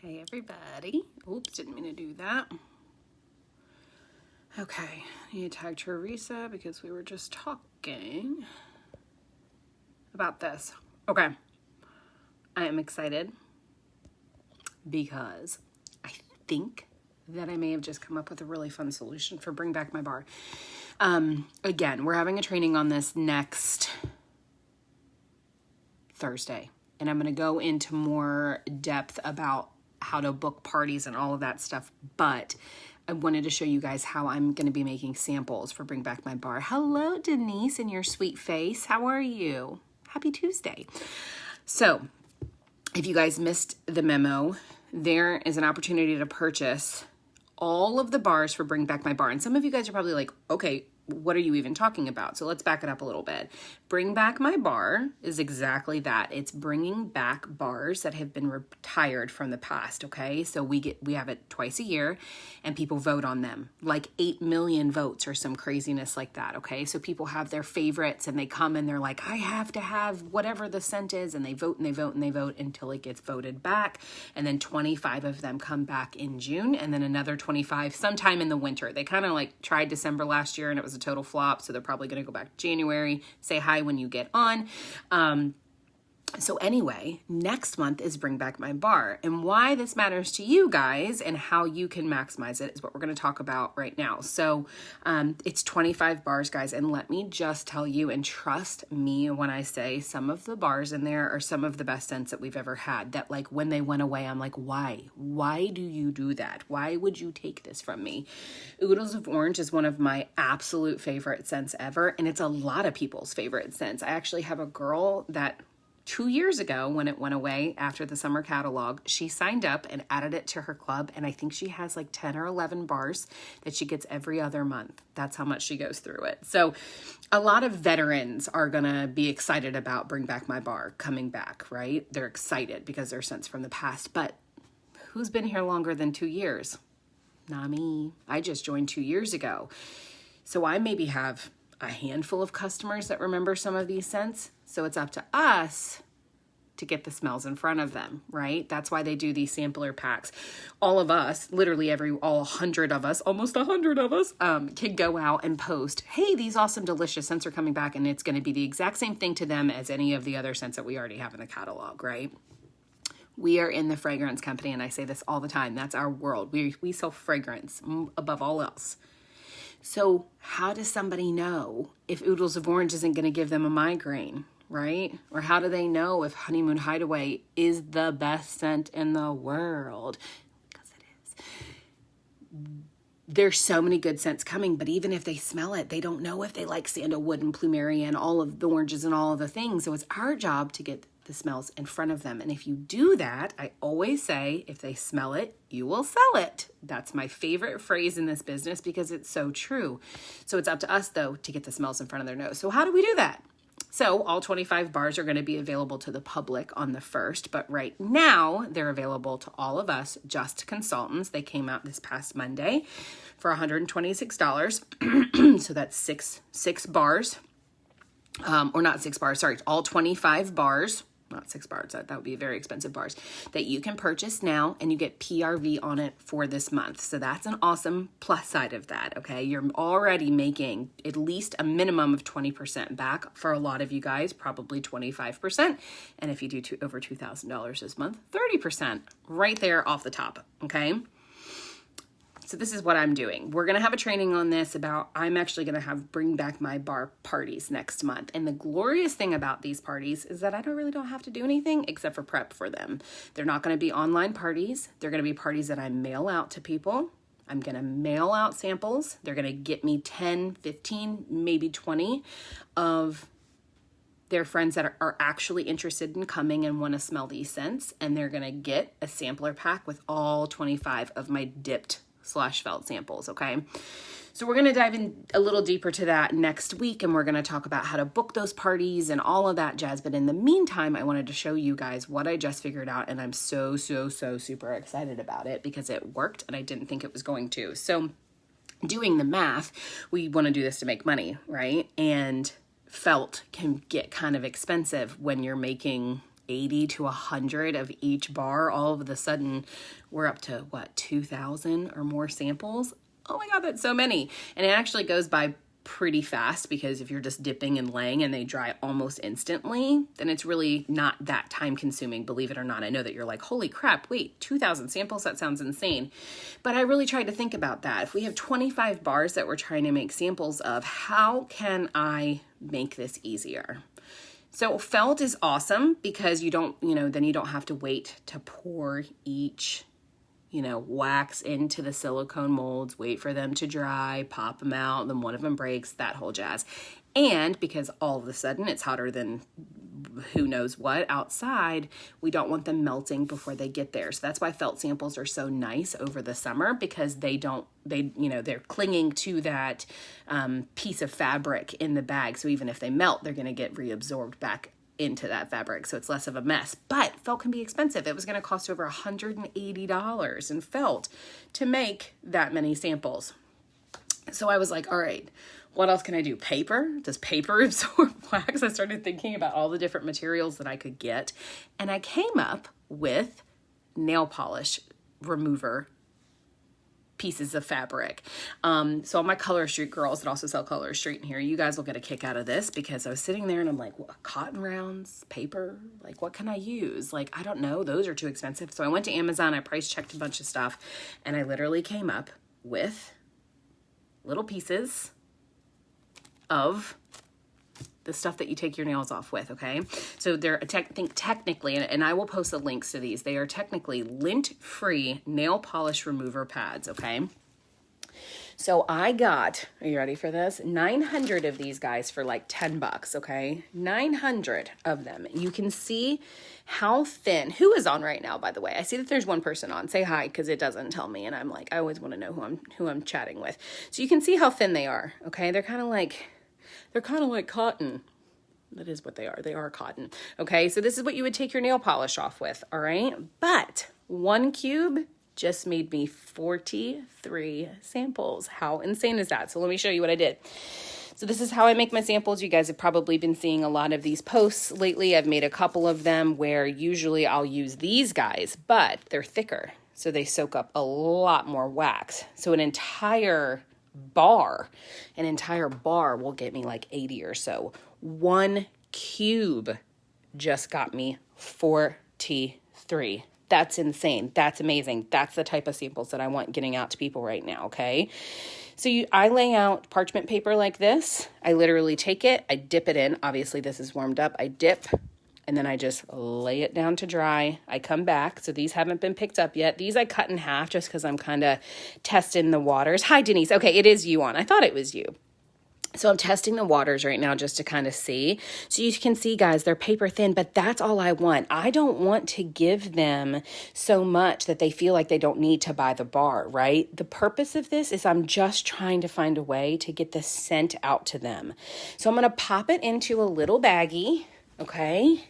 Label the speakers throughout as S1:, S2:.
S1: Hey everybody. Oops, didn't mean to do that. Okay, I need to tag Teresa because we were just talking about this. Okay, I am excited because I think that I may have just come up with a really fun solution for Bring Back My Bar. Again, we're having a training on this next Thursday, and I'm going to go into more depth about how to book parties and all of that stuff, but I wanted to show you guys how I'm going to be making samples for Bring Back My Bar. Hello, Denise, and your sweet face. How are you? Happy Tuesday. So, if you guys missed the memo, there is an opportunity to purchase all of the bars for Bring Back My Bar. And some of you guys are probably like, okay, what are you even talking about? So let's back it up a little bit. Bring Back My Bar is exactly that. It's bringing back bars that have been retired from the past, okay? So we have it twice a year and people vote on them, like 8 million votes or some craziness like that, okay? So people have their favorites and they come and they're like, I have to have whatever the scent is, and they vote and they vote and they vote until it gets voted back. And then 25 of them come back in June, and then another 25 sometime in the winter. They kind of like tried December last year and it was a total flop, so they're probably going to go back January. Say hi when you get on. So anyway, next month is Bring Back My Bar, and why this matters to you guys and how you can maximize it is what we're going to talk about right now. So it's 25 bars, guys, and let me just tell you, and trust me when I say some of the bars in there are some of the best scents that we've ever had, that like when they went away, I'm like, why do you do that? Why would you take this from me? Oodles of Orange is one of my absolute favorite scents ever, and it's a lot of people's favorite scents. I actually have a girl that 2 years ago, when it went away after the summer catalog, she signed up and added it to her club. And I think she has like 10 or 11 bars that she gets every other month. That's how much she goes through it. So a lot of veterans are going to be excited about Bring Back My Bar coming back, right? They're excited because they're scents from the past. But who's been here longer than 2 years? Not me. I just joined 2 years ago. So I maybe have a handful of customers that remember some of these scents. So it's up to us to get the smells in front of them, right? That's why they do these sampler packs. All of us, literally all 100 of us, almost 100 of us, can go out and post, hey, these awesome, delicious scents are coming back, and it's going to be the exact same thing to them as any of the other scents that we already have in the catalog, right? We are in the fragrance company, and I say this all the time. That's our world. We sell fragrance above all else. So how does somebody know if Oodles of Orange isn't going to give them a migraine, right? Or how do they know if Honeymoon Hideaway is the best scent in the world? Because it is. There's so many good scents coming, but even if they smell it, they don't know if they like sandalwood and plumeria and all of the oranges and all of the things. So it's our job to get the smells in front of them. And if you do that, I always say, if they smell it, you will sell it. That's my favorite phrase in this business because it's so true. So it's up to us, though, to get the smells in front of their nose. So how do we do that? So all 25 bars are going to be available to the public on the 1st, but right now they're available to all of us, just consultants. They came out this past Monday for $126. So that's six bars, or not 6 bars, sorry, all 25 bars. Not 6 bars, that would be very expensive bars, that you can purchase now, and you get PRV on it for this month. So that's an awesome plus side of that, okay? You're already making at least a minimum of 20% back. For a lot of you guys, probably 25%. And if you do over $2,000 this month, 30% right there off the top, okay? So this is what I'm doing. We're going to have a training on this I'm actually going to have Bring Back My Bar parties next month. And the glorious thing about these parties is that I don't have to do anything except for prep for them. They're not going to be online parties. They're going to be parties that I mail out to people. I'm going to mail out samples. They're going to get me 10, 15, maybe 20 of their friends that are actually interested in coming and want to smell these scents. And they're going to get a sampler pack with all 25 of my dipped / felt samples, okay? So we're going to dive in a little deeper to that next week, and we're going to talk about how to book those parties and all of that jazz. But in the meantime, I wanted to show you guys what I just figured out, and I'm so super excited about it because it worked, and I didn't think it was going to. So doing the math, we want to do this to make money, right? And felt can get kind of expensive when you're making 80 to 100 of each bar. All of a sudden, we're up to, what, 2,000 or more samples? Oh my God, that's so many. And it actually goes by pretty fast, because if you're just dipping and laying and they dry almost instantly, then it's really not that time consuming, believe it or not. I know that you're like, holy crap, wait, 2,000 samples? That sounds insane. But I really tried to think about that. If we have 25 bars that we're trying to make samples of, how can I make this easier? So felt is awesome because you don't, then you don't have to wait to pour each wax into the silicone molds, wait for them to dry, pop them out, then one of them breaks, that whole jazz. And because all of a sudden it's hotter than who knows what outside, we don't want them melting before they get there. So that's why felt samples are so nice over the summer, because they're clinging to that piece of fabric in the bag. So even if they melt, they're going to get reabsorbed back into that fabric, so it's less of a mess. But felt can be expensive. It was going to cost over $180 in felt to make that many samples. So I was like, all right, what else can I do? Paper? Does paper absorb wax? I started thinking about all the different materials that I could get, and I came up with nail polish remover pieces of fabric. So all my Color Street girls that also sell Color Street in here, you guys will get a kick out of this, because I was sitting there and I'm like, what, cotton rounds, paper, like what can I use? Like, I don't know, those are too expensive. So I went to Amazon, I price checked a bunch of stuff, and I literally came up with little pieces of the stuff that you take your nails off with, okay? So they're technically, and I will post the links to these, they are technically lint-free nail polish remover pads, okay? So I got, are you ready for this? 900 of these guys for like $10, okay? 900 of them. You can see how thin, who is on right now, by the way? I see that there's one person on. Say hi, because it doesn't tell me, and I'm like, I always want to know who I'm chatting with. So you can see how thin they are, okay? They're kind of like cotton. That is what they are. They are cotton. Okay, so this is what you would take your nail polish off with, all right? But 1 cube just made me 43 samples. How insane is that? So let me show you what I did. So this is how I make my samples. You guys have probably been seeing a lot of these posts lately. I've made a couple of them where usually I'll use these guys, but they're thicker, so they soak up a lot more wax. So an entire bar will get me like 80 or so. 1 cube just got me 43. That's insane. That's amazing. That's the type of samples that I want getting out to people right now, okay? So I lay out parchment paper like this. I literally take it, I dip it in. Obviously this is warmed up. I dip, and then I just lay it down to dry. I come back. So these haven't been picked up yet. These I cut in half just because I'm kind of testing the waters. Hi, Denise. Okay, it is you on. I thought it was you. So I'm testing the waters right now just to kind of see. So you can see, guys, they're paper thin, but that's all I want. I don't want to give them so much that they feel like they don't need to buy the bar, right? The purpose of this is I'm just trying to find a way to get the scent out to them. So I'm going to pop it into a little baggie, okay?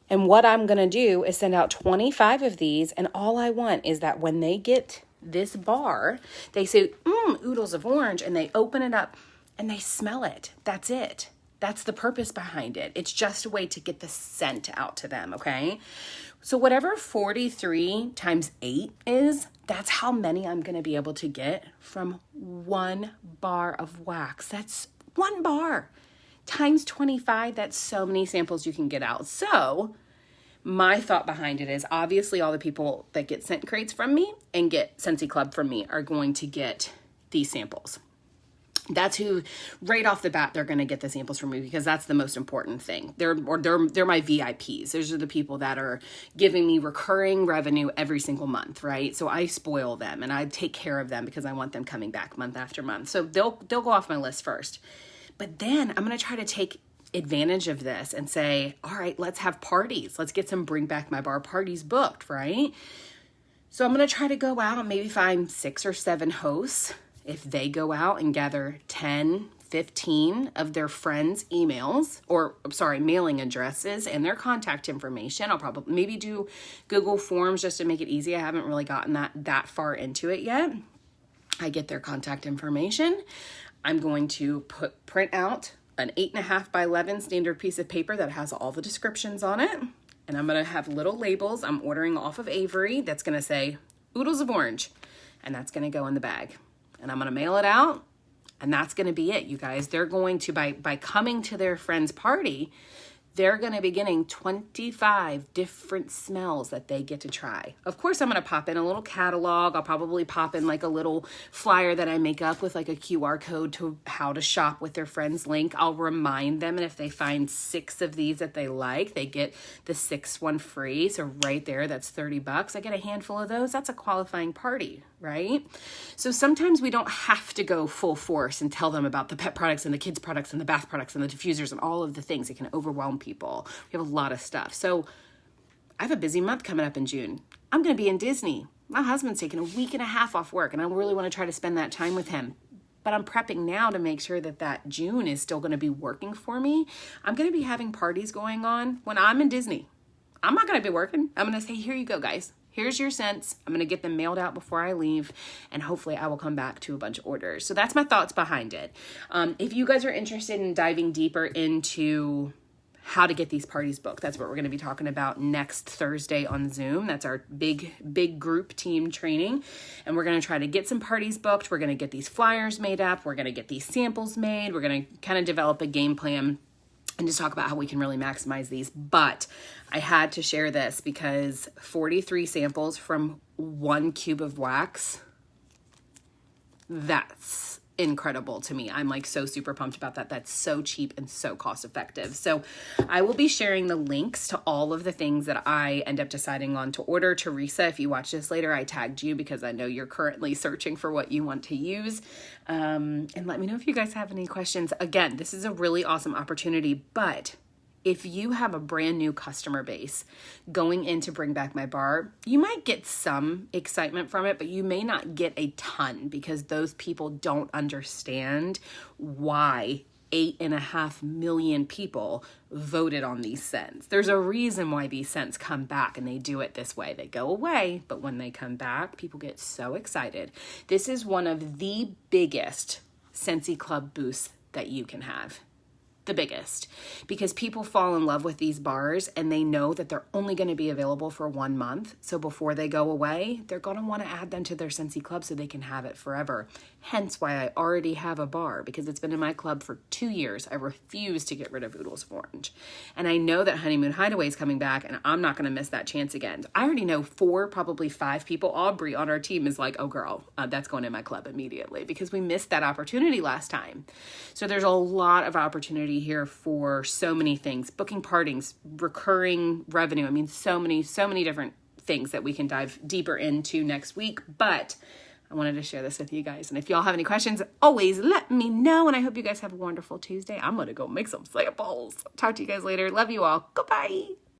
S1: And what I'm going to do is send out 25 of these, and all I want is that when they get this bar, they say, oodles of orange, and they open it up and they smell it. That's it. That's the purpose behind it. It's just a way to get the scent out to them, okay? So whatever 43 times 8 is, that's how many I'm going to be able to get from 1 bar of wax. That's 1 bar times 25. That's so many samples you can get out. So my thought behind it is, obviously all the people that get scent crates from me and get Scentsy Club from me are going to get these samples. That's who, right off the bat, they're going to get the samples from me, because that's the most important thing. They're my VIPs. Those are the people that are giving me recurring revenue every single month, right? So I spoil them and I take care of them because I want them coming back month after month. So they'll go off my list first. But then I'm going to try to take advantage of this and say, all right, let's have parties. Let's get some Bring Back My Bar parties booked, right? So I'm going to try to go out and maybe find 6 or 7 hosts. If they go out and gather 10, 15 of their friends' mailing addresses and their contact information, I'll probably maybe do Google Forms just to make it easy. I haven't really gotten that far into it yet. I get their contact information. I'm going to print out an 8.5 by 11 standard piece of paper that has all the descriptions on it. And I'm going to have little labels. I'm ordering off of Avery that's going to say Oodles of Orange. And that's going to go in the bag. And I'm going to mail it out. And that's going to be it, you guys. They're going to, by coming to their friend's party, they're going to be getting 25 different smells that they get to try. Of course, I'm going to pop in a little catalog. I'll probably pop in like a little flyer that I make up with like a QR code to how to shop with their friend's link. I'll remind them, and if they find 6 of these that they like, they get the 6th one free. So right there, that's $30. I get a handful of those. That's a qualifying party, right? So sometimes we don't have to go full force and tell them about the pet products and the kids products and the bath products and the diffusers and all of the things. It can overwhelm people. We have a lot of stuff. So I have a busy month coming up in June. I'm going to be in Disney. My husband's taking a week and a half off work, and I really want to try to spend that time with him. But I'm prepping now to make sure that June is still going to be working for me. I'm going to be having parties going on when I'm in Disney. I'm not going to be working. I'm going to say, here you go, guys. Here's your scents. I'm going to get them mailed out before I leave, and hopefully I will come back to a bunch of orders. So that's my thoughts behind it. If you guys are interested in diving deeper into how to get these parties booked, that's what we're going to be talking about next Thursday on Zoom. That's our big group team training. And we're going to try to get some parties booked. We're going to get these flyers made up. We're going to get these samples made. We're going to kind of develop a game plan and just talk about how we can really maximize these. But I had to share this because 43 samples from 1 cube of wax, that's incredible to me. I'm like so super pumped about that. That's so cheap and so cost effective. So I will be sharing the links to all of the things that I end up deciding on to order. Teresa, if you watch this later, I tagged you because I know you're currently searching for what you want to use. And let me know if you guys have any questions. Again, this is a really awesome opportunity, but if you have a brand new customer base going in to Bring Back My Bar, you might get some excitement from it, but you may not get a ton because those people don't understand why 8.5 million people voted on these scents. There's a reason why these scents come back, and they do it this way. They go away, but when they come back, people get so excited. This is one of the biggest Scentsy Club boosts that you can have. The biggest, because people fall in love with these bars and they know that they're only going to be available for 1 month. So before they go away, they're going to want to add them to their Scentsy Club so they can have it forever. Hence why I already have a bar, because it's been in my club for 2 years. I refuse to get rid of Oodles of Orange. And I know that Honeymoon Hideaway is coming back, and I'm not going to miss that chance again. I already know 4, probably 5 people. Aubrey on our team is like, oh girl, that's going in my club immediately, because we missed that opportunity last time. So there's a lot of opportunity here for so many things, booking parties, recurring revenue. I mean, so many different things that we can dive deeper into next week, but I wanted to share this with you guys. And if y'all have any questions, always let me know. And I hope you guys have a wonderful Tuesday. I'm going to go make some samples. Talk to you guys later. Love you all. Goodbye.